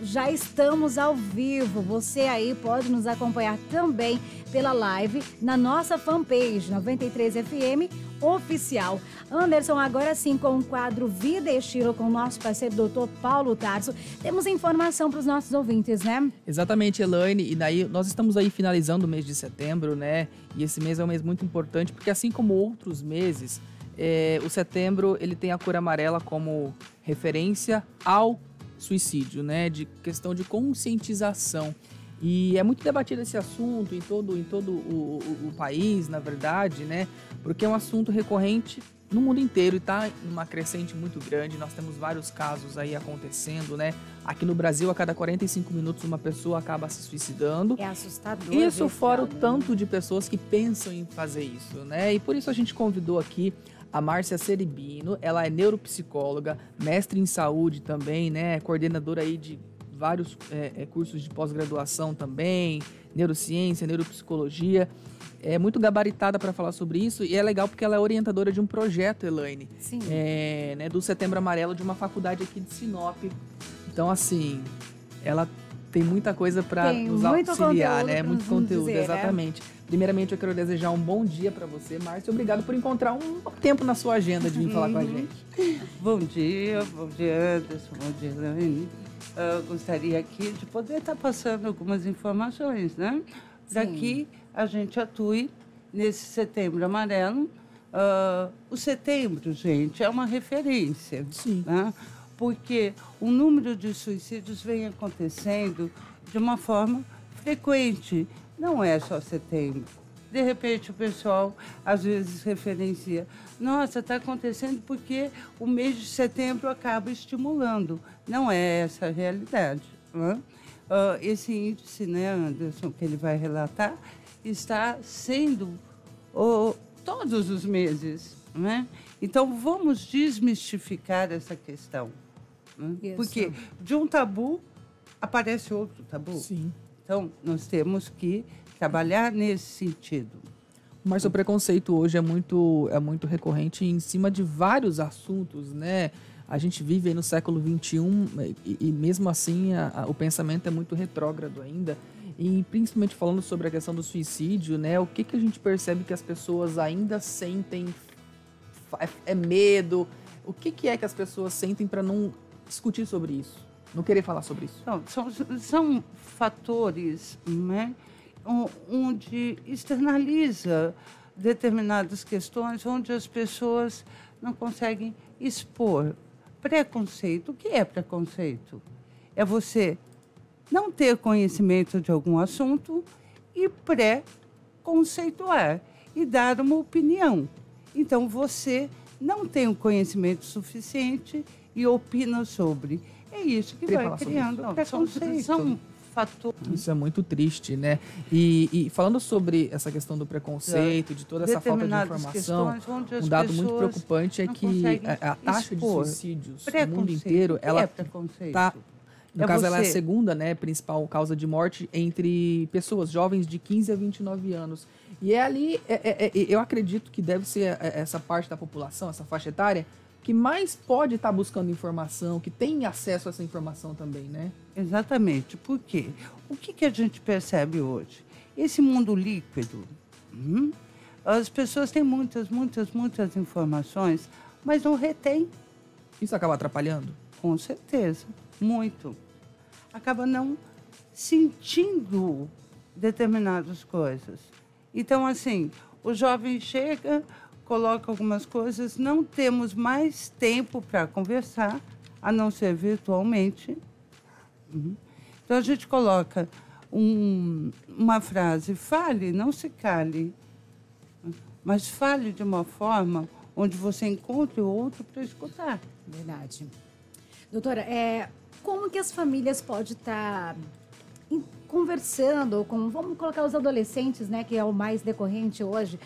já estamos ao vivo. Você aí pode nos acompanhar também pela live na nossa fanpage 93FM Oficial. Anderson, agora sim, com o quadro Vida e Estilo com o nosso parceiro doutor Paulo Tarso, temos informação para os nossos ouvintes, né? Exatamente, Elaine, e daí nós estamos aí finalizando o mês de setembro, né? E esse mês é um mês muito importante, porque assim como outros meses, o setembro ele tem a cor amarela como referência ao suicídio, né? De questão de conscientização. E é muito debatido esse assunto em todo o país, na verdade, né? Porque é um assunto recorrente no mundo inteiro e está numa crescente muito grande. Nós temos vários casos aí acontecendo, né? Aqui no Brasil, a cada 45 minutos, uma pessoa acaba se suicidando. É assustador. Isso fora o tanto de pessoas que pensam em fazer isso, né? E por isso a gente convidou aqui a Márcia Ceribino. Ela é neuropsicóloga, mestre em saúde também, né? Coordenadora aí de vários cursos de pós-graduação também, neurociência, neuropsicologia. É muito gabaritada para falar sobre isso e é legal porque ela é orientadora de um projeto, Elaine. Sim. Né, do Setembro Amarelo de uma faculdade aqui de Sinop. Então, assim, ela tem muita coisa para nos auxiliar, né? Muito conteúdo, dizer, exatamente. Né? Primeiramente, eu quero desejar um bom dia para você, Márcia. Obrigado por encontrar um tempo na sua agenda de vir falar com a gente. Bom dia, Anderson, bom dia, Elaine. Gostaria aqui de poder estar passando algumas informações, né? Para que a gente atue nesse Setembro Amarelo. O setembro, gente, é uma referência. Sim. Né? Porque o número de suicídios vem acontecendo de uma forma frequente. Não é só setembro. De repente, o pessoal, às vezes, referencia. Nossa, está acontecendo porque o mês de setembro acaba estimulando. Não é essa a realidade. Né? Esse índice, né, Anderson, que ele vai relatar, está sendo todos os meses. Né? Então, vamos desmistificar essa questão. Né? Porque de um tabu aparece outro tabu. Sim. Então, nós temos que trabalhar nesse sentido. Mas o preconceito hoje é muito recorrente em cima de vários assuntos, né? A gente vive aí no século XXI e mesmo assim o pensamento é muito retrógrado ainda. E principalmente falando sobre a questão do suicídio, né? O que a gente percebe que as pessoas ainda sentem medo? O que é que as pessoas sentem para não discutir sobre isso? Não querer falar sobre isso? Não, são fatores, né, onde externaliza determinadas questões, onde as pessoas não conseguem expor. Preconceito. O que é preconceito? É você não ter conhecimento de algum assunto e pré-conceituar e dar uma opinião. Então, você não tem o conhecimento suficiente e opina sobre. É isso que vai criando preconceito. São fatores. Isso é muito triste, né? E falando sobre essa questão do preconceito, de toda essa falta de informação, um dado muito preocupante é que a taxa de suicídios no mundo inteiro, ela está... No caso, ela é a segunda, né, principal causa de morte entre pessoas jovens de 15 a 29 anos. E é ali, eu acredito que deve ser essa parte da população, essa faixa etária, que mais pode estar buscando informação, que tem acesso a essa informação também, né? Exatamente. Por quê? O que a gente percebe hoje? Esse mundo líquido, as pessoas têm muitas informações, mas não retém. Isso acaba atrapalhando? Com certeza, muito. Acaba não sentindo determinadas coisas. Então, assim, o jovem chega, coloca algumas coisas, não temos mais tempo para conversar, a não ser virtualmente. Então, a gente coloca uma frase, fale, não se cale, mas fale de uma forma onde você encontre o outro para escutar. Verdade. Doutora, como que as famílias podem estar conversando com, vamos colocar os adolescentes, né, que é o mais decorrente hoje,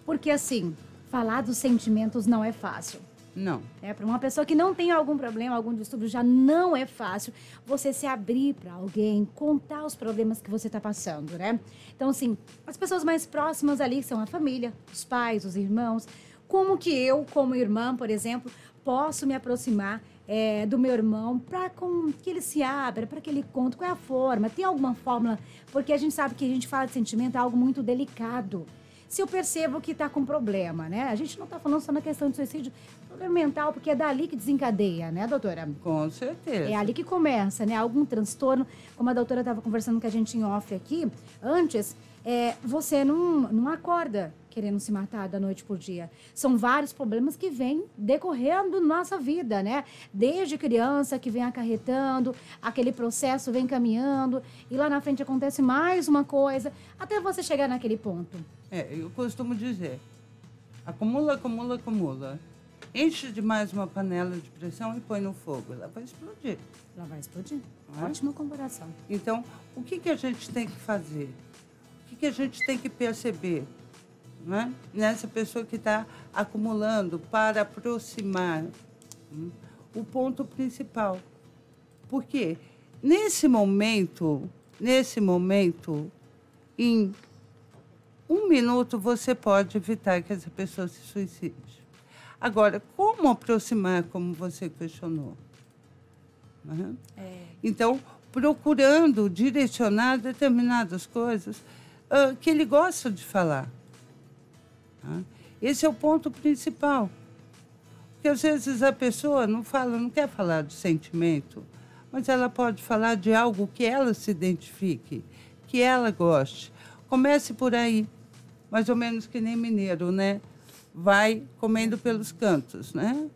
porque assim, falar dos sentimentos não é fácil. Não. Para uma pessoa que não tem algum problema, algum distúrbio, já não é fácil você se abrir para alguém, contar os problemas que você está passando, né? Então, assim, as pessoas mais próximas ali são a família, os pais, os irmãos. Como que eu, como irmã, por exemplo, posso me aproximar do meu irmão para que ele se abra, para que ele conte? Qual é a forma? Tem alguma fórmula? Porque a gente sabe que a gente fala de sentimento, é algo muito delicado. Se eu percebo que está com problema, né? A gente não está falando só na questão de suicídio, problema mental, porque é dali que desencadeia, né, doutora? Com certeza. É ali que começa, né? Algum transtorno, como a doutora estava conversando com a gente em off aqui, antes, você não acorda querendo se matar da noite por dia. São vários problemas que vêm decorrendo nossa vida, né? Desde criança que vem acarretando, aquele processo vem caminhando, e lá na frente acontece mais uma coisa, até você chegar naquele ponto. Eu costumo dizer, acumula, acumula, acumula. Enche demais uma panela de pressão e põe no fogo, ela vai explodir. Ela vai explodir. Ótima comparação. Então, o que a gente tem que fazer? O que a gente tem que perceber? Né? Nessa pessoa que está acumulando para aproximar o ponto principal. Porque nesse momento, em 1 minuto, você pode evitar que essa pessoa se suicide. Agora, como aproximar, como você questionou? Né? Então, procurando direcionar determinadas coisas que ele gosta de falar. Esse é o ponto principal. Porque, às vezes, a pessoa não quer falar de sentimento, mas ela pode falar de algo que ela se identifique, que ela goste. Comece por aí, mais ou menos que nem mineiro, né? Vai comendo pelos cantos, né?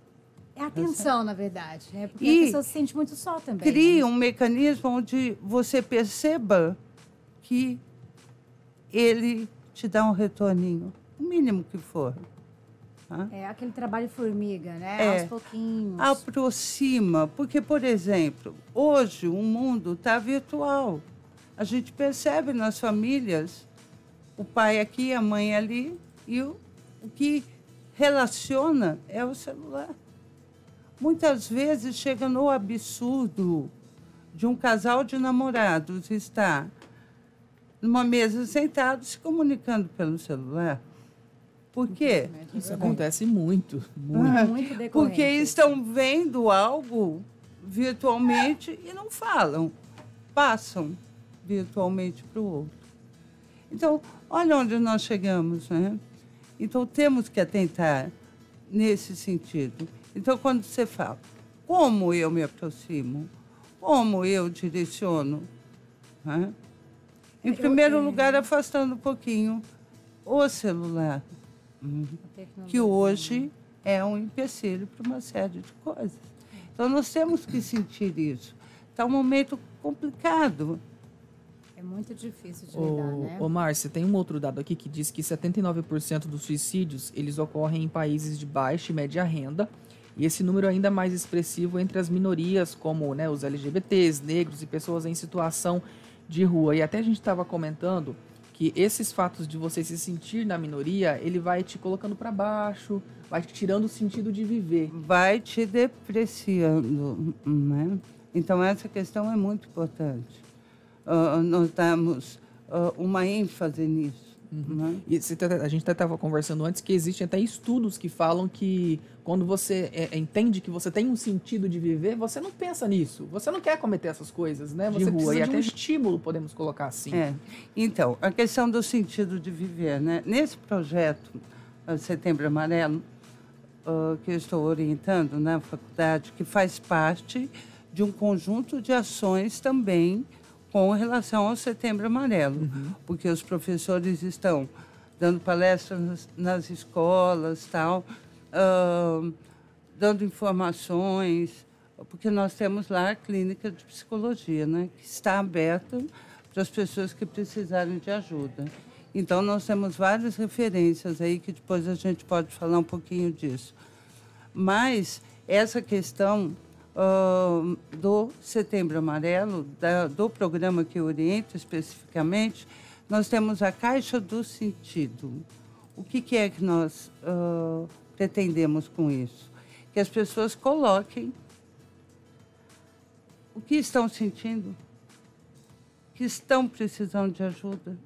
É atenção, na verdade, né? Porque E a pessoa se sente muito só também. Crie né? um mecanismo onde você perceba que ele te dá um retorninho, o mínimo que for. Tá? É aquele trabalho formiga, né? Aos pouquinhos. Aproxima, porque, por exemplo, hoje o mundo está virtual. A gente percebe nas famílias o pai aqui, a mãe ali, e o que relaciona é o celular. Muitas vezes chega no absurdo de um casal de namorados estar numa mesa sentado se comunicando pelo celular. Por quê? Isso acontece muito. Muito decorrente. Porque estão vendo algo virtualmente e não falam. Passam virtualmente para o outro. Então, olha onde nós chegamos, né? Então, temos que atentar nesse sentido. Então, quando você fala, como eu me aproximo? Como eu direciono? Né? Em primeiro lugar, afastando um pouquinho o celular, que hoje é um empecilho para uma série de coisas. Então, nós temos que sentir isso. Está um momento complicado. É muito difícil de lidar, né? Ô, Márcia, tem um outro dado aqui que diz que 79% dos suicídios, eles ocorrem em países de baixa e média renda, e esse número é ainda mais expressivo entre as minorias, como, né, os LGBTs, negros e pessoas em situação de rua. E até a gente estava comentando que esses fatos de você se sentir na minoria, ele vai te colocando para baixo, vai te tirando o sentido de viver. Vai te depreciando, né? Então, essa questão é muito importante. Nós damos uma ênfase nisso. Né? E a gente até estava conversando antes que existem até estudos que falam que quando você entende que você tem um sentido de viver, você não pensa nisso. Você não quer cometer essas coisas, né? Você precisa de um estímulo, podemos colocar assim. Então, a questão do sentido de viver, né? Nesse projeto Setembro Amarelo, que eu estou orientando na faculdade, que faz parte de um conjunto de ações também com relação ao Setembro Amarelo, porque os professores estão dando palestras nas escolas, tal, dando informações, porque nós temos lá a clínica de psicologia, né, que está aberta para as pessoas que precisarem de ajuda. Então, nós temos várias referências aí que depois a gente pode falar um pouquinho disso. Mas essa questão do Setembro Amarelo, do programa que eu oriento especificamente, nós temos a Caixa do Sentido. O que é que nós pretendemos com isso? Que as pessoas coloquem o que estão sentindo, que estão precisando de ajuda,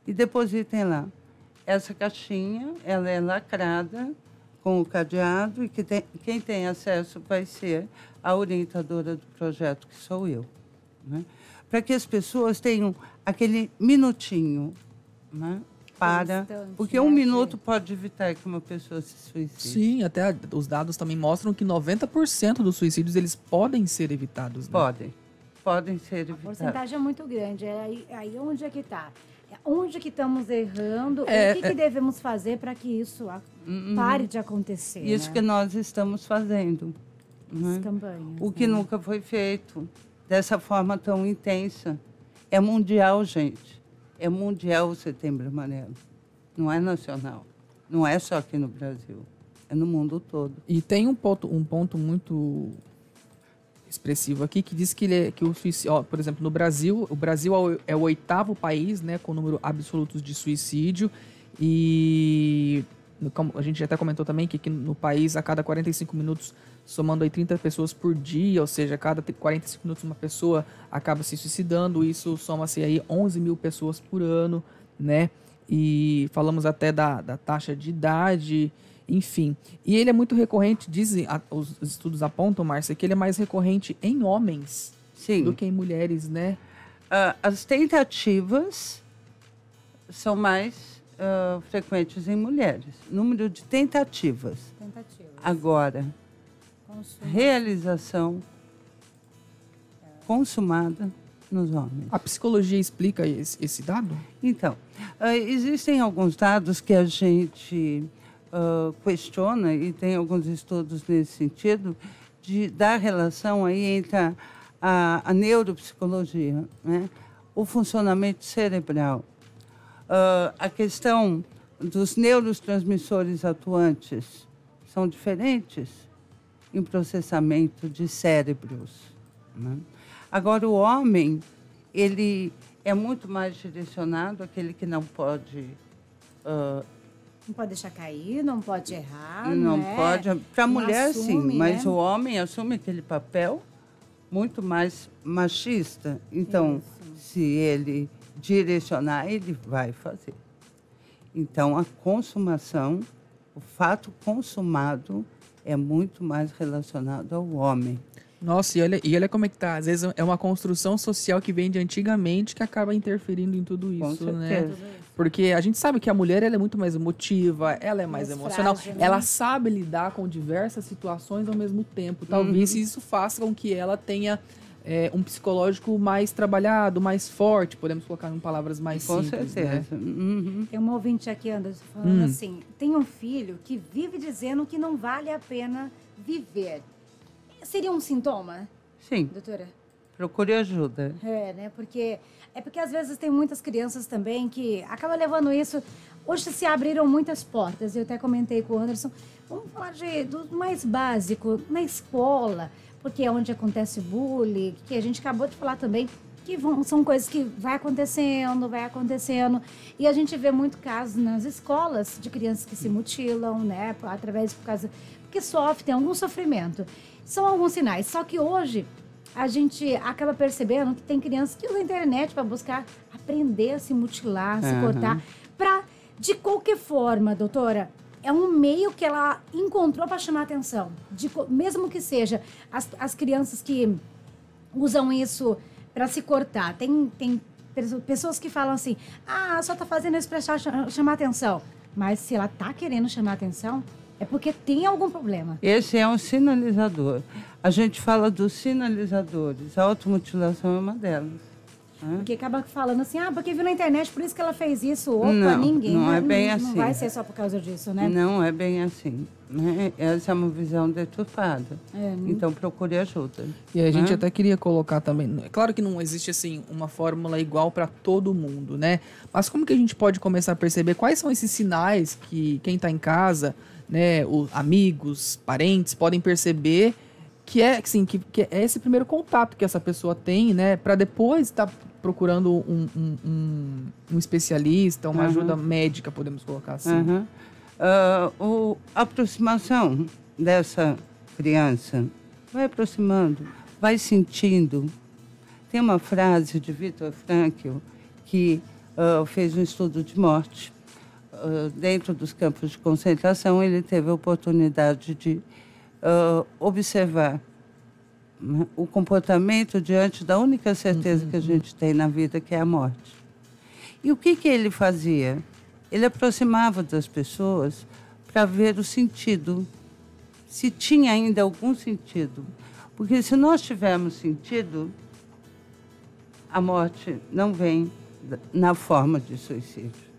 e depositem lá. Essa caixinha, ela é lacrada com o cadeado, e quem tem acesso vai ser a orientadora do projeto, que sou eu. Né? Para que as pessoas tenham aquele minutinho, né? Porque um minuto pode evitar que uma pessoa se suicide. Sim, até os dados também mostram que 90% dos suicídios eles podem ser evitados. Né? Podem ser evitados. A porcentagem é muito grande. Aí onde é que está? Onde que estamos errando? O que devemos fazer para que isso pare de acontecer? Isso, né? Que nós estamos fazendo. Né? Campanhas, o que nunca foi feito dessa forma tão intensa. É mundial, gente. É mundial o Setembro Amarelo. Não é nacional. Não é só aqui no Brasil. É no mundo todo. E tem um ponto muito expressivo aqui que diz que o suicídio, por exemplo, no Brasil, o Brasil é o 8º país, né, com número absoluto de suicídio, e como a gente até comentou também que aqui no país, a cada 45 minutos, somando aí 30 pessoas por dia, ou seja, a cada 45 minutos uma pessoa acaba se suicidando, isso soma-se aí 11 mil pessoas por ano, né? E falamos até da taxa de idade, enfim. E ele é muito recorrente, dizem, os estudos apontam, Márcia, que ele é mais recorrente em homens do que em mulheres, né? As tentativas são mais frequentes em mulheres. Número de tentativas. Agora, realização consumada nos homens. A psicologia explica esse dado? Então, existem alguns dados que a gente questiona, e tem alguns estudos nesse sentido, da relação aí entre a neuropsicologia, né? O funcionamento cerebral, a questão dos neurotransmissores atuantes são diferentes em processamento de cérebros. Né? Agora, o homem, ele é muito mais direcionado, aquele que não pode... não pode deixar cair, não pode errar. Não pode. Para a mulher, assume, sim, mas né? o homem assume aquele papel muito mais machista. Então, se ele direcionar, ele vai fazer. Então, a consumação, o fato consumado é muito mais relacionado ao homem. Nossa, e olha como é que tá. Às vezes é uma construção social que vem de antigamente que acaba interferindo em tudo isso, né? Porque a gente sabe que a mulher ela é muito mais emotiva, ela é mais emocional, frágil, né? ela sabe lidar com diversas situações ao mesmo tempo. Talvez isso faça com que ela tenha um psicológico mais trabalhado, mais forte, podemos colocar em palavras mais com simples, certeza. Né? Tem uma ouvinte aqui, Anderson, falando assim, tem um filho que vive dizendo que não vale a pena viver. Seria um sintoma? Sim. Doutora? Procure ajuda. Né? Porque às vezes tem muitas crianças também que acabam levando isso. Hoje se abriram muitas portas. Eu até comentei com o Anderson. Vamos falar do mais básico, na escola, porque é onde acontece bullying, que a gente acabou de falar também, que são coisas que vai acontecendo. E a gente vê muito casos nas escolas de crianças que se mutilam, né? Porque tem algum sofrimento. São alguns sinais. Só que hoje a gente acaba percebendo que tem crianças que usam a internet para buscar aprender a se mutilar, se cortar. De qualquer forma, doutora, é um meio que ela encontrou para chamar atenção. Mesmo que seja as crianças que usam isso para se cortar. Tem pessoas que falam assim, só está fazendo isso para chamar atenção. Mas se ela está querendo chamar atenção, é porque tem algum problema. Esse é um sinalizador. A gente fala dos sinalizadores. A automutilação é uma delas. Porque acaba falando assim, porque viu na internet, por isso que ela fez isso. Opa, não, ninguém. Não é bem assim. Não vai ser só por causa disso, né? Não é bem assim. Né? Essa é uma visão deturpada. Então, procure ajuda. E a gente até queria colocar também... É claro que não existe, assim, uma fórmula igual para todo mundo, né? Mas como que a gente pode começar a perceber quais são esses sinais que quem está em casa, né, os amigos, parentes, podem perceber que é esse primeiro contato que essa pessoa tem, né? Para depois estar procurando um especialista, uma ajuda médica, podemos colocar assim. A aproximação dessa criança, vai aproximando, vai sentindo. Tem uma frase de Viktor Frankl que fez um estudo de morte. dentro dos campos de concentração, ele teve a oportunidade de observar, né, o comportamento diante da única certeza que a gente tem na vida, que é a morte. E o que ele fazia? Ele aproximava das pessoas para ver o sentido, se tinha ainda algum sentido. Porque se nós tivermos sentido, a morte não vem na forma de suicídio.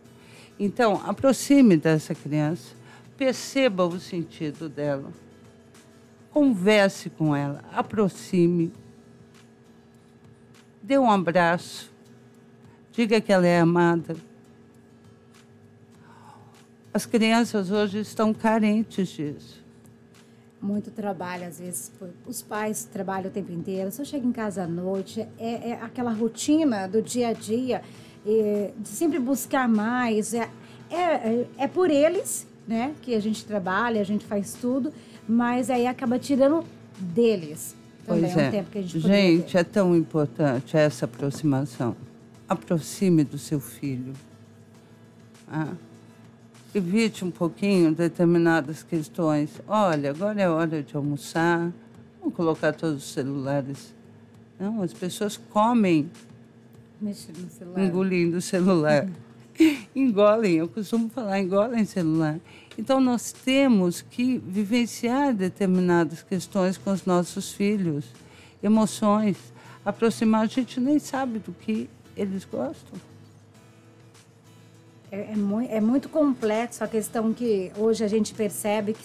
Então, aproxime dessa criança, perceba o sentido dela, converse com ela, aproxime, dê um abraço, diga que ela é amada. As crianças hoje estão carentes disso. Muito trabalho, às vezes, os pais trabalham o tempo inteiro, só chega em casa à noite, é aquela rotina do dia a dia, de sempre buscar mais, é por eles, né, que a gente trabalha, a gente faz tudo, mas aí acaba tirando deles também. Pois um tempo que a gente gente, é tão importante essa aproximação. Aproxime do seu filho. Evite um pouquinho determinadas questões. Olha, agora é hora de almoçar. Vamos colocar todos os celulares. Não, as pessoas comem mexer no celular, engolindo o celular. Engolem, eu costumo falar, engolem celular. Então, nós temos que vivenciar determinadas questões com os nossos filhos, emoções, aproximar. A gente nem sabe do que eles gostam. É muito complexo a questão que hoje a gente percebe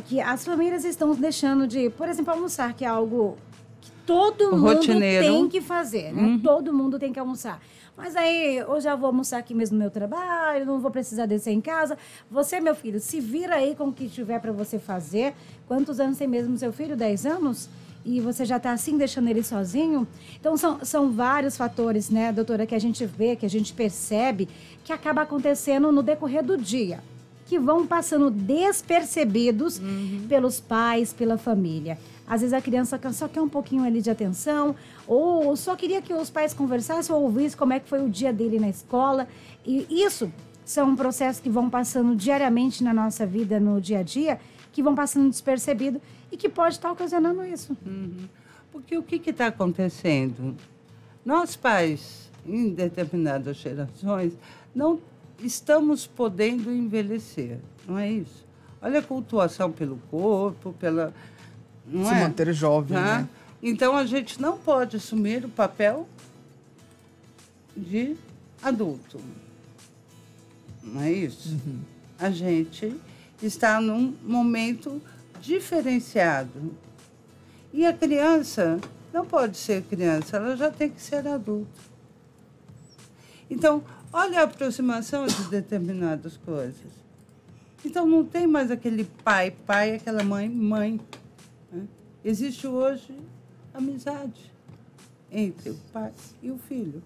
que as famílias estão deixando de, por exemplo, almoçar, que é algo que todo mundo tem que fazer, né? Todo mundo tem que almoçar. Mas aí, hoje eu vou almoçar aqui mesmo no meu trabalho, não vou precisar descer em casa. Você, meu filho, se vira aí com o que tiver para você fazer. Quantos anos tem mesmo seu filho? 10 anos? E você já está assim, deixando ele sozinho? Então, são vários fatores, né, doutora, que a gente vê, que a gente percebe, que acaba acontecendo no decorrer do dia, que vão passando despercebidos pelos pais, pela família. Às vezes a criança só quer um pouquinho ali de atenção, ou só queria que os pais conversassem ou ouvissem como é que foi o dia dele na escola. E isso são processos que vão passando diariamente na nossa vida, no dia a dia, que vão passando despercebido e que pode estar ocasionando isso. Porque o que está acontecendo? Nós, pais, em determinadas gerações, não estamos podendo envelhecer, não é isso? Olha a cultuação pelo corpo, pela... Não se manter jovem, né? Então, a gente não pode assumir o papel de adulto. Não é isso? A gente está num momento diferenciado. E a criança não pode ser criança, ela já tem que ser adulta. Então, olha a aproximação de determinadas coisas. Então, não tem mais aquele pai, aquela mãe, mãe. Né? Existe hoje amizade entre o pai e o filho.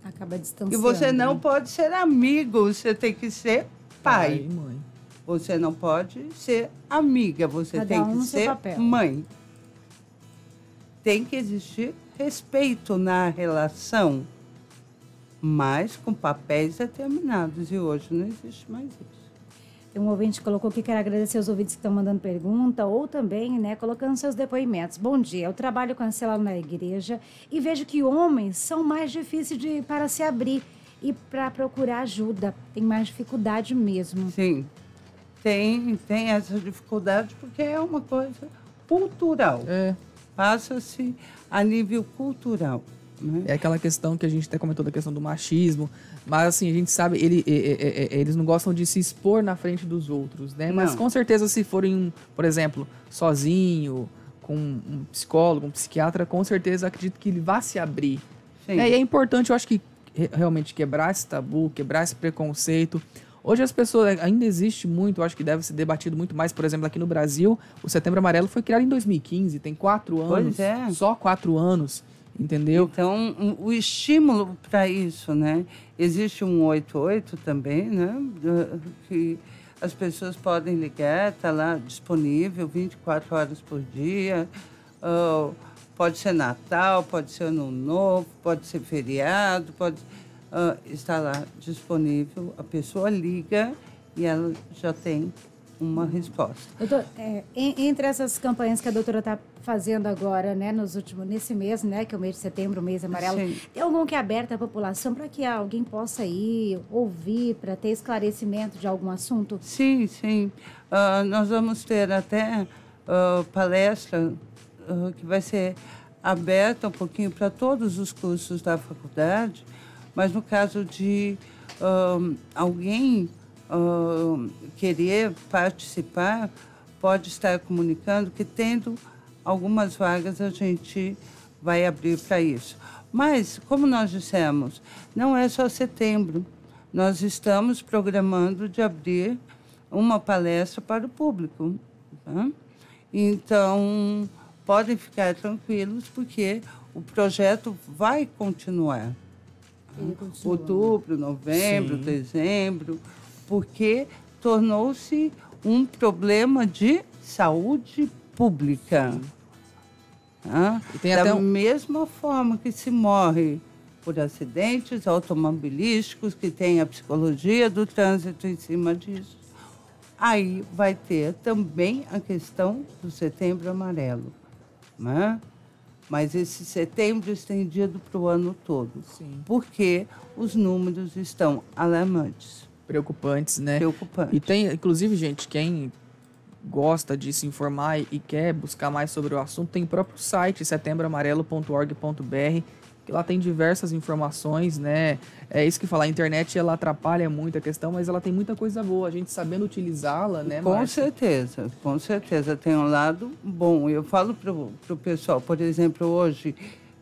Acaba distanciando. E você não pode ser amigo, você tem que ser pai. E mãe. Você não pode ser amiga, você tem que ser mãe. Tem que existir respeito na relação, mas com papéis determinados. E hoje não existe mais isso. Tem um ouvinte que colocou que quer agradecer aos ouvintes que estão mandando pergunta ou também, né, colocando seus depoimentos. Bom dia, eu trabalho com a célula na igreja e vejo que homens são mais difíceis para se abrir e para procurar ajuda. Tem mais dificuldade mesmo. Sim, tem essa dificuldade porque é uma coisa cultural. Passa-se a nível cultural. Né? É aquela questão que a gente até comentou da questão do machismo, mas assim, a gente sabe, eles não gostam de se expor na frente dos outros, né? Mas com certeza se forem, por exemplo, sozinho, com um psicólogo, um psiquiatra, com certeza acredito que ele vá se abrir. E é importante, eu acho que realmente quebrar esse tabu, quebrar esse preconceito. Hoje as pessoas, ainda existe muito, eu acho que deve ser debatido muito mais, por exemplo, aqui no Brasil, o Setembro Amarelo foi criado em 2015, tem 4 anos, só 4 anos. Entendeu? Então, o estímulo para isso, né? Existe um 188 também, né? Que as pessoas podem ligar, está lá disponível 24 horas por dia. Pode ser Natal, pode ser Ano Novo, pode ser feriado, está lá disponível, a pessoa liga e ela já tem uma resposta. Doutor, entre essas campanhas que a doutora está fazendo agora, né, nesse mês, né, que é o mês de setembro, o mês amarelo, Sim. tem algum que é aberto à população para que alguém possa ir, ouvir, para ter esclarecimento de algum assunto? Sim, sim. Nós vamos ter até palestra que vai ser aberta um pouquinho para todos os cursos da faculdade, mas no caso de alguém querer participar, pode estar comunicando que, tendo algumas vagas, a gente vai abrir para isso. Mas, como nós dissemos, não é só setembro. Nós estamos programando de abrir uma palestra para o público. Tá? Então, podem ficar tranquilos, porque o projeto vai continuar. Ele continua. Outubro, novembro, Sim. dezembro, porque tornou-se um problema de saúde pública. Tá? E tem Da até mesma forma que se morre por acidentes automobilísticos, que tem a psicologia do trânsito em cima disso, aí vai ter também a questão do Setembro Amarelo. Né? Mas esse setembro estendido para o ano todo, Sim. porque os números estão alarmantes, preocupantes, né? preocupantes. E tem, inclusive, gente, quem gosta de se informar e quer buscar mais sobre o assunto, tem o próprio site setembroamarelo.org.br, que lá tem diversas informações, né? É isso que fala, a internet ela atrapalha muito a questão, mas ela tem muita coisa boa, a gente sabendo utilizá-la, né, Com Márcia? certeza, tem um lado bom. Eu falo para o pessoal, por exemplo, hoje,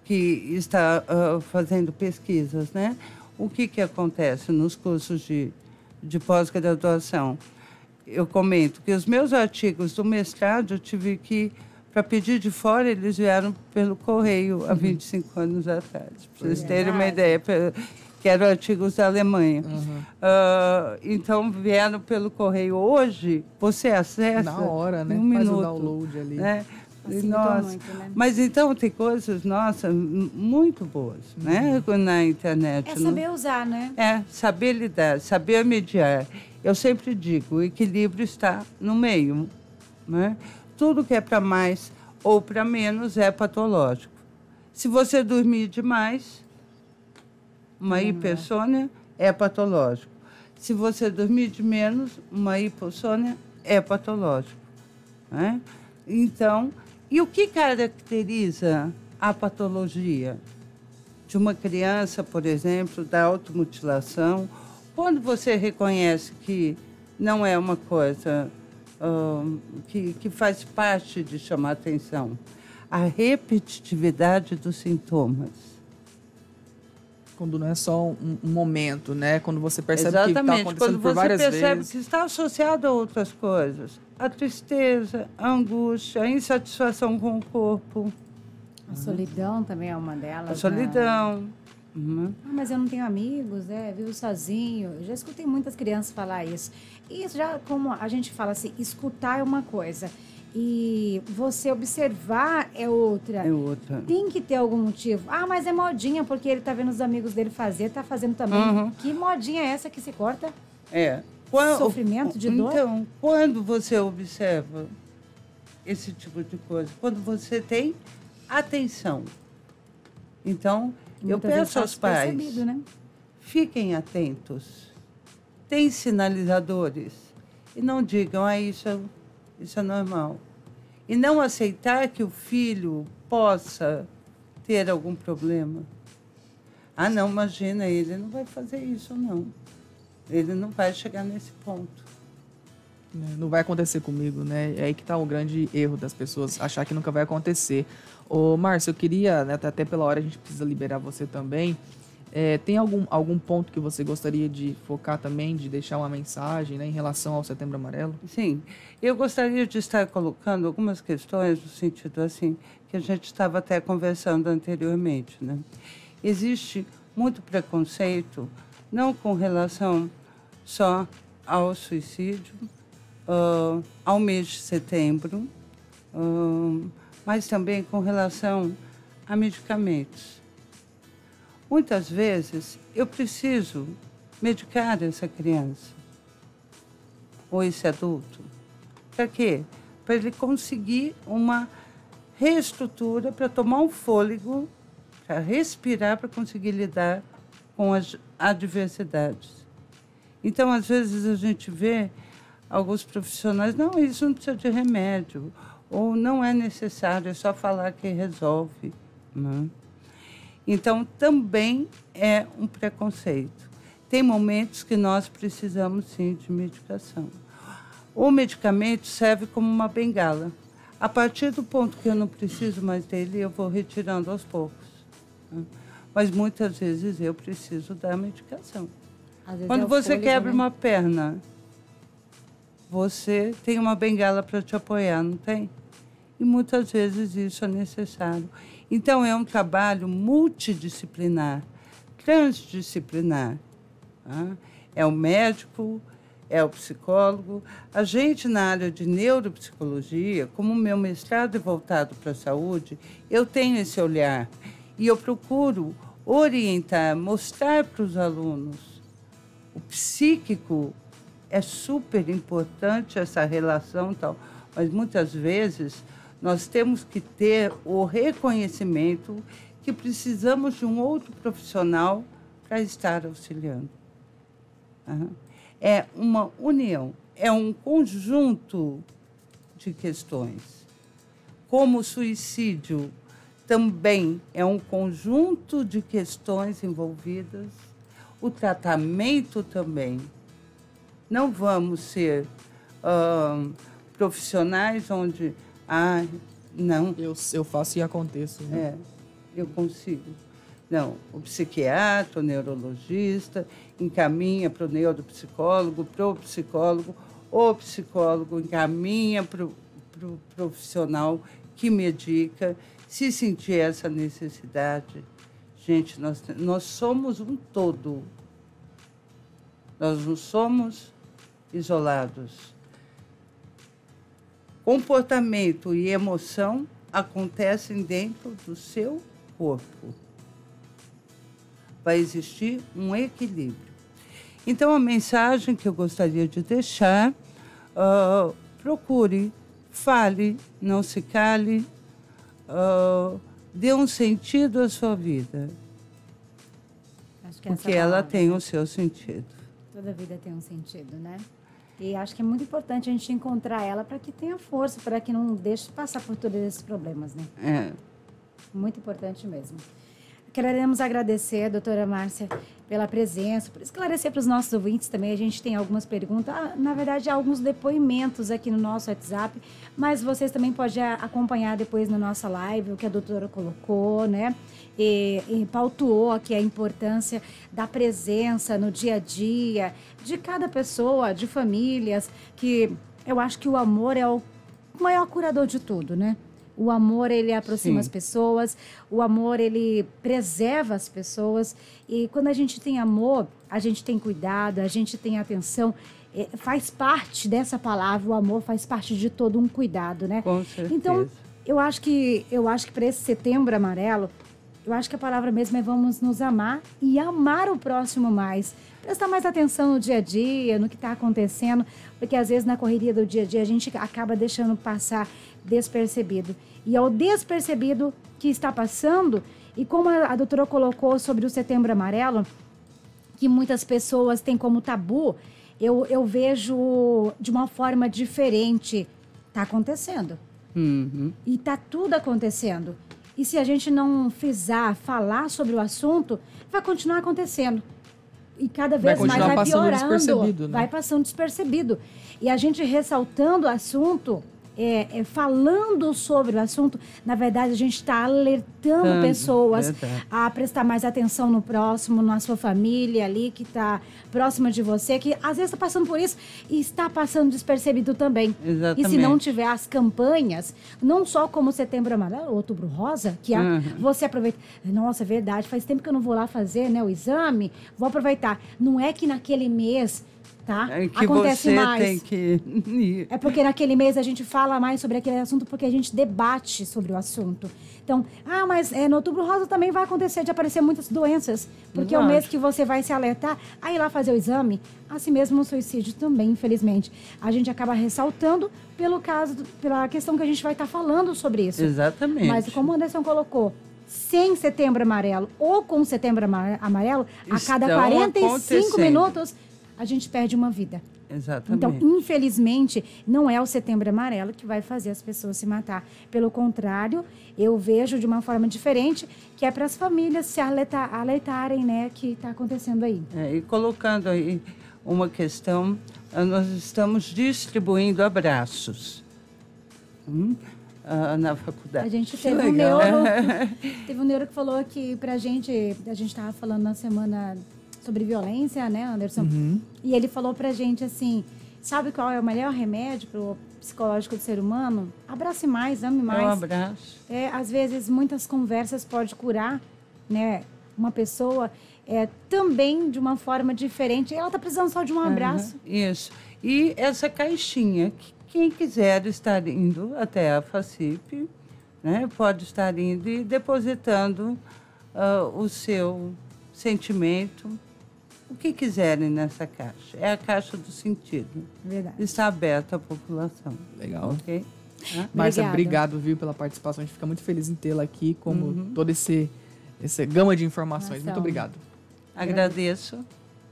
que está fazendo pesquisas, né? O que acontece nos cursos de pós-graduação? Eu comento que os meus artigos do mestrado eu tive que, para pedir de fora, eles vieram pelo correio há 25 anos atrás. Para vocês terem uma ideia, que eram artigos da Alemanha. Então, vieram pelo correio. Hoje, você acessa Na hora, né? em um Faz minuto, o download ali. né? Facilitou Nossa. muito, né? Mas então tem coisas, nossa, muito boas, né? Na internet. É saber usar, né? É, saber lidar, saber mediar. Eu sempre digo, o equilíbrio está no meio, né? Tudo que é para mais ou para menos é patológico. Se você dormir demais, uma hipersônia é patológico. Se você dormir de menos, uma hipossônia é patológico, né? Então, e o que caracteriza a patologia de uma criança, por exemplo, da automutilação? Quando você reconhece que não é uma coisa que faz parte de chamar atenção, a repetitividade dos sintomas. Quando não é só um momento, né? Quando você percebe que está Exatamente, acontecendo quando por você várias percebe vezes. que está associado a outras coisas. A tristeza, a angústia, a insatisfação com o corpo, A solidão também é uma delas. a solidão. Uhum. Mas eu não tenho amigos, vivo sozinho. Eu já escutei muitas crianças falar isso. E isso já, como a gente fala assim, escutar é uma coisa. E você observar é outra. É outra. Tem que ter algum motivo. Ah, mas é modinha, porque ele tá vendo os amigos dele fazer, tá fazendo também. Uhum. Que modinha é essa que se corta? É. Sofrimento de dor? Então, quando você observa esse tipo de coisa, quando você tem atenção. Então, eu Muitas vezes peço aos passa pais, percebido, né? fiquem atentos. Tem sinalizadores. E não digam, isso é normal. E não aceitar que o filho possa ter algum problema. Ah, não, imagina, ele não vai fazer isso, não. Ele não vai chegar nesse ponto. Não vai acontecer comigo, né? É aí que tá o grande erro das pessoas, achar que nunca vai acontecer. Ô, Márcio, eu queria, né, até pela hora a gente precisa liberar você também. Tem algum ponto que você gostaria de focar também, de deixar uma mensagem, né, em relação ao Setembro Amarelo? Sim, eu gostaria de estar colocando algumas questões no sentido assim, que a gente estava até conversando anteriormente, né? Existe muito preconceito, não com relação só ao suicídio, ao mês de setembro, mas também com relação a medicamentos. Muitas vezes, eu preciso medicar essa criança ou esse adulto. Para quê? Para ele conseguir uma reestrutura, para tomar um fôlego, para respirar, para conseguir lidar com as adversidades. Então, às vezes, a gente vê alguns profissionais, não, isso não precisa de remédio, ou não é necessário, é só falar que resolve. Né? Então, também é um preconceito. Tem momentos que nós precisamos, sim, de medicação. O medicamento serve como uma bengala. A partir do ponto que eu não preciso mais dele, eu vou retirando aos poucos. Né? Mas, muitas vezes, eu preciso da medicação. Quando você quebra uma perna, você tem uma bengala para te apoiar, não tem? E muitas vezes isso é necessário. Então, é um trabalho multidisciplinar, transdisciplinar. Tá? É o médico, é o psicólogo. A gente, na área de neuropsicologia, como o meu mestrado é voltado para a saúde, eu tenho esse olhar. E eu procuro orientar, mostrar para os alunos. O psíquico é super importante, essa relação tal, mas muitas vezes nós temos que ter o reconhecimento que precisamos de um outro profissional para estar auxiliando. Uhum. É uma união, é um conjunto de questões. Como o suicídio também é um conjunto de questões envolvidas, o tratamento também. Não vamos ser profissionais onde... não. Eu faço e aconteço. Né? Eu consigo. Não, o psiquiatra, o neurologista, encaminha para o neuropsicólogo, o psicólogo encaminha para o profissional que medica, se sentir essa necessidade. Gente, nós somos um todo. Nós não somos isolados. Comportamento e emoção acontecem dentro do seu corpo. Vai existir um equilíbrio. Então, a mensagem que eu gostaria de deixar, procure, fale, não se cale, dê um sentido à sua vida. Acho que porque ela tem o seu sentido. Toda vida tem um sentido, né? E acho que é muito importante a gente encontrar ela para que tenha força, para que não deixe passar por todos esses problemas, né? Muito importante mesmo. Queremos agradecer, doutora Márcia, pela presença, por esclarecer para os nossos ouvintes também. A gente tem algumas perguntas, na verdade, alguns depoimentos aqui no nosso WhatsApp, mas vocês também podem acompanhar depois na nossa live o que a doutora colocou, né? E pautuou aqui a importância da presença no dia a dia de cada pessoa, de famílias, que eu acho que o amor é o maior curador de tudo, né? O amor, ele aproxima Sim. as pessoas, o amor, ele preserva as pessoas. E quando a gente tem amor, a gente tem cuidado, a gente tem atenção. Faz parte dessa palavra, o amor faz parte de todo um cuidado, né? Com certeza. Então, eu acho que para esse Setembro Amarelo, eu acho que a palavra mesmo é vamos nos amar e amar o próximo mais. Prestar mais atenção no dia a dia, no que está acontecendo, porque às vezes na correria do dia a dia a gente acaba deixando passar despercebido. E é o despercebido que está passando, e como a doutora colocou sobre o Setembro Amarelo, que muitas pessoas têm como tabu, eu vejo de uma forma diferente. Está acontecendo. Uhum. E está tudo acontecendo. E se a gente não falar sobre o assunto, vai continuar acontecendo. E cada vez mais vai piorando. Vai passando despercebido. E a gente ressaltando o assunto, falando sobre o assunto, na verdade, a gente está alertando pessoas a prestar mais atenção no próximo, na sua família ali, que está próxima de você, que às vezes está passando por isso e está passando despercebido também. Exatamente. E se não tiver as campanhas, não só como Setembro Amarelo, Outubro Rosa, que você aproveita. Nossa, é verdade, faz tempo que eu não vou lá fazer, né, o exame, vou aproveitar. Não é que naquele mês tá? Que Acontece você mais. tem que ir. É porque naquele mês a gente fala mais sobre aquele assunto, porque a gente debate sobre o assunto. Então, mas no Outubro Rosa também vai acontecer de aparecer muitas doenças, porque é o mês que você vai se alertar, aí lá fazer o exame, assim mesmo o suicídio também, infelizmente. A gente acaba ressaltando pela questão que a gente vai estar falando sobre isso. Exatamente. Mas como o Anderson colocou, sem Setembro Amarelo ou com Setembro Amarelo, a cada 45 minutos a gente perde uma vida. Exatamente. Então, infelizmente, não é o Setembro Amarelo que vai fazer as pessoas se matar. Pelo contrário, eu vejo de uma forma diferente, que é para as famílias se alertarem, né, que está acontecendo aí. E colocando aí uma questão, nós estamos distribuindo abraços na faculdade. A gente teve um neuro que falou que a gente estava falando na semana sobre violência, né, Anderson? Uhum. E ele falou pra gente assim, sabe qual é o melhor remédio pro psicológico do ser humano? Abrace mais, ame mais. É um abraço. Às vezes, muitas conversas podem curar, né, uma pessoa também de uma forma diferente. Ela tá precisando só de um abraço. Isso. E essa caixinha, quem quiser estar indo até a FACIP, né, pode estar indo e depositando o seu sentimento, o que quiserem nessa caixa. É a caixa do sentido. Verdade. Está aberta à população. Legal. Ok? Márcia, obrigado, viu, pela participação. A gente fica muito feliz em tê-la aqui, como toda essa gama de informações. Muito obrigado. Agradeço.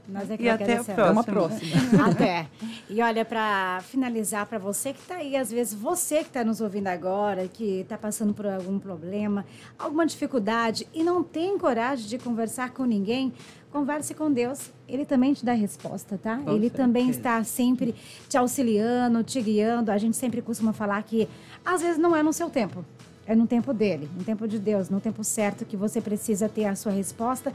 Nós é que E até a próxima. Até uma próxima. Até. E olha, para finalizar, para você que está aí, às vezes você que está nos ouvindo agora, que está passando por algum problema, alguma dificuldade e não tem coragem de conversar com ninguém, converse com Deus. Ele também te dá resposta, tá? Ele também está sempre te auxiliando, te guiando. A gente sempre costuma falar que às vezes não é no seu tempo. É no tempo dele, no tempo de Deus, no tempo certo que você precisa ter a sua resposta.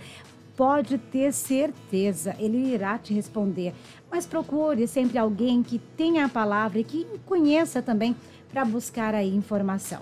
Pode ter certeza, ele irá te responder. Mas procure sempre alguém que tenha a palavra e que conheça também para buscar aí informação.